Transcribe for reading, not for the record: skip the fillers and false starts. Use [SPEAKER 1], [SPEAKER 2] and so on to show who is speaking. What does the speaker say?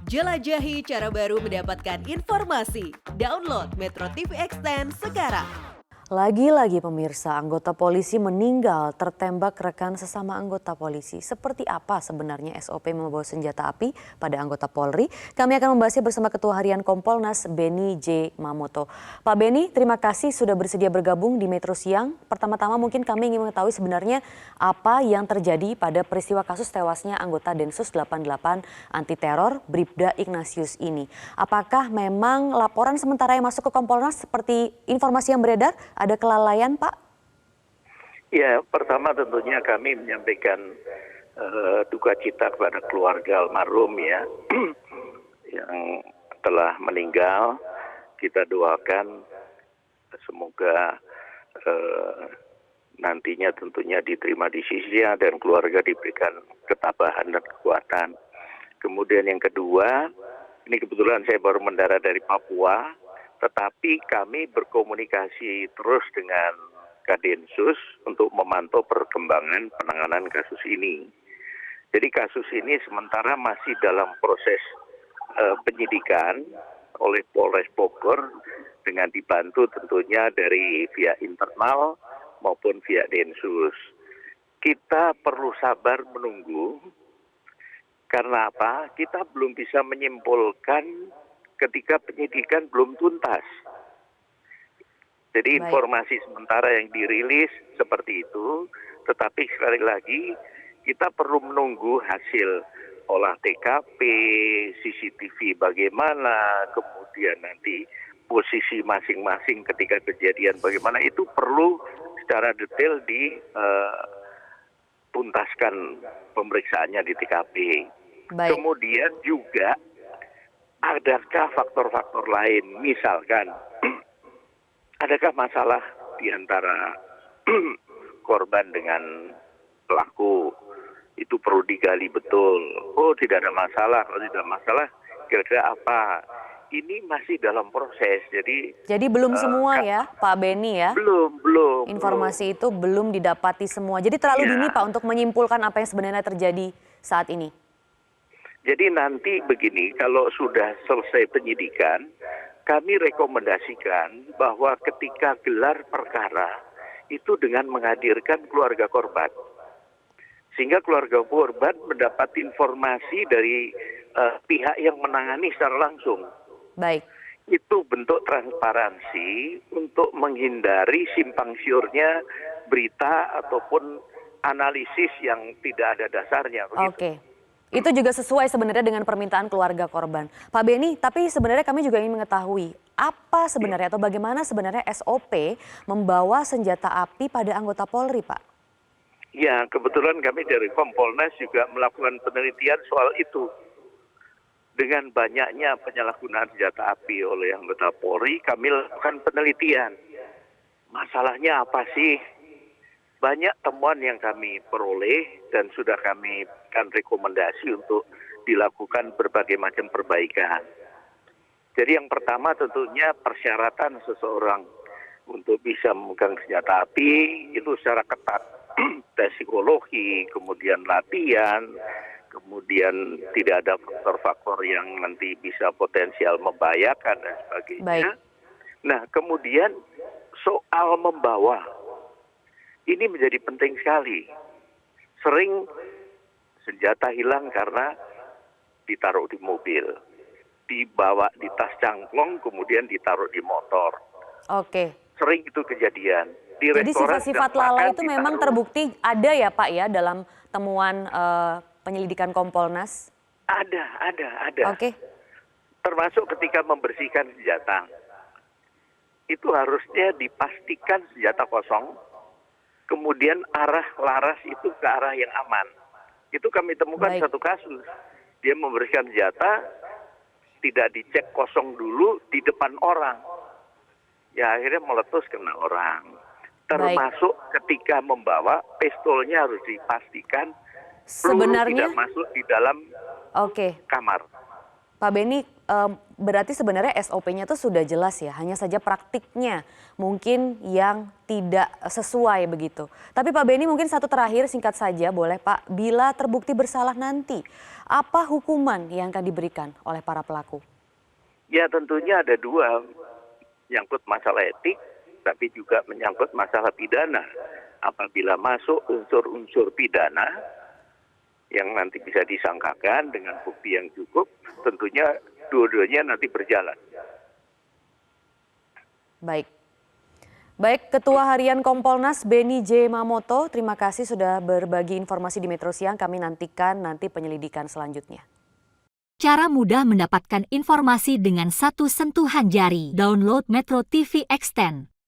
[SPEAKER 1] Jelajahi cara baru mendapatkan informasi. Download Metro TV Extend sekarang.
[SPEAKER 2] Lagi-lagi pemirsa, anggota polisi meninggal tertembak rekan sesama anggota polisi. Seperti apa sebenarnya SOP membawa senjata api pada anggota Polri? Kami akan membahasnya bersama Ketua Harian Kompolnas Beni J. Mamoto. Pak Beni, terima kasih sudah bersedia bergabung di Metro Siang. Pertama-tama mungkin kami ingin mengetahui sebenarnya apa yang terjadi pada peristiwa kasus tewasnya anggota Densus 88 anti teror Bribda Ignatius ini. Apakah memang laporan sementara yang masuk ke Kompolnas seperti informasi yang beredar? Ada kelalaian, Pak?
[SPEAKER 3] Ya, pertama tentunya kami menyampaikan duka cita kepada keluarga almarhum ya yang telah meninggal. Kita doakan semoga nantinya tentunya diterima di sisinya dan keluarga diberikan ketabahan dan kekuatan. Kemudian yang kedua, ini kebetulan saya baru mendarat dari Papua. Tetapi kami berkomunikasi terus dengan Kadensus untuk memantau perkembangan penanganan kasus ini. Jadi kasus ini sementara masih dalam proses penyidikan oleh Polres Bogor dengan dibantu tentunya dari pihak internal maupun pihak Densus. Kita perlu sabar menunggu karena apa? Kita belum bisa menyimpulkan ketika penyidikan belum tuntas. Jadi informasi sementara yang dirilis seperti itu, tetapi sekali lagi kita perlu menunggu hasil olah TKP, CCTV bagaimana, kemudian nanti posisi masing-masing ketika kejadian bagaimana, itu perlu secara detail dituntaskan pemeriksaannya di TKP. Baik. Kemudian juga adakah faktor-faktor lain, misalkan adakah masalah di antara korban dengan pelaku, itu perlu digali betul. Oh, tidak ada masalah, kalau tidak ada masalah kira-kira apa? Ini masih dalam proses, jadi
[SPEAKER 2] belum semua ya Pak Beni ya?
[SPEAKER 3] Belum.
[SPEAKER 2] Informasi itu belum didapati semua, jadi terlalu dini Pak untuk menyimpulkan apa yang sebenarnya terjadi saat ini.
[SPEAKER 3] Jadi nanti begini, kalau sudah selesai penyidikan, kami rekomendasikan bahwa ketika gelar perkara itu dengan menghadirkan keluarga korban. Sehingga keluarga korban mendapat informasi dari pihak yang menangani secara langsung.
[SPEAKER 2] Baik.
[SPEAKER 3] Itu bentuk transparansi untuk menghindari simpang siurnya berita ataupun analisis yang tidak ada dasarnya.
[SPEAKER 2] Oke. Itu juga sesuai sebenarnya dengan permintaan keluarga korban. Pak Beni, tapi sebenarnya kami juga ingin mengetahui apa sebenarnya atau bagaimana sebenarnya SOP membawa senjata api pada anggota Polri, Pak?
[SPEAKER 3] Ya, kebetulan kami dari Kompolnas juga melakukan penelitian soal itu. Dengan banyaknya penyalahgunaan senjata api oleh anggota Polri, kami lakukan penelitian. Masalahnya apa sih? Banyak temuan yang kami peroleh dan sudah kami berikan rekomendasi untuk dilakukan berbagai macam perbaikan. Jadi yang pertama tentunya persyaratan seseorang untuk bisa memegang senjata api itu secara ketat. Tes psikologi, kemudian latihan, kemudian tidak ada faktor-faktor yang nanti bisa potensial membahayakan dan sebagainya.
[SPEAKER 2] Baik.
[SPEAKER 3] Nah, kemudian soal membawa. Ini menjadi penting sekali. Sering senjata hilang karena ditaruh di mobil, dibawa di tas cangklong, kemudian ditaruh di motor.
[SPEAKER 2] Oke.
[SPEAKER 3] Sering itu kejadian.
[SPEAKER 2] Jadi sifat-sifat lalai itu memang terbukti ada ya Pak ya dalam temuan penyelidikan Kompolnas?
[SPEAKER 3] Ada.
[SPEAKER 2] Oke.
[SPEAKER 3] Termasuk ketika membersihkan senjata. Itu harusnya dipastikan senjata kosong. Kemudian arah laras itu ke arah yang aman. Itu kami temukan satu kasus. Dia membersihkan senjata, tidak dicek kosong dulu di depan orang. Ya akhirnya meletus kena orang. Termasuk ketika membawa pistolnya harus dipastikan
[SPEAKER 2] sebenarnya
[SPEAKER 3] tidak masuk di dalam kamar.
[SPEAKER 2] Pak Beni, berarti sebenarnya SOP-nya itu sudah jelas ya, hanya saja praktiknya mungkin yang tidak sesuai begitu. Tapi Pak Beni mungkin satu terakhir singkat saja boleh Pak, bila terbukti bersalah nanti, Apa hukuman yang akan diberikan oleh para pelaku?
[SPEAKER 3] Ya tentunya ada dua, menyangkut masalah etik, tapi juga menyangkut masalah pidana. Apabila masuk unsur-unsur pidana yang nanti bisa disangkakan dengan bukti yang cukup, tentunya dua-duanya nanti berjalan.
[SPEAKER 2] Baik. Baik, Ketua Harian Kompolnas Beni J. Mamoto, terima kasih sudah berbagi informasi di Metro Siang. Kami nantikan penyelidikan selanjutnya.
[SPEAKER 4] Cara mudah mendapatkan informasi dengan satu sentuhan jari. Download Metro TV Extend.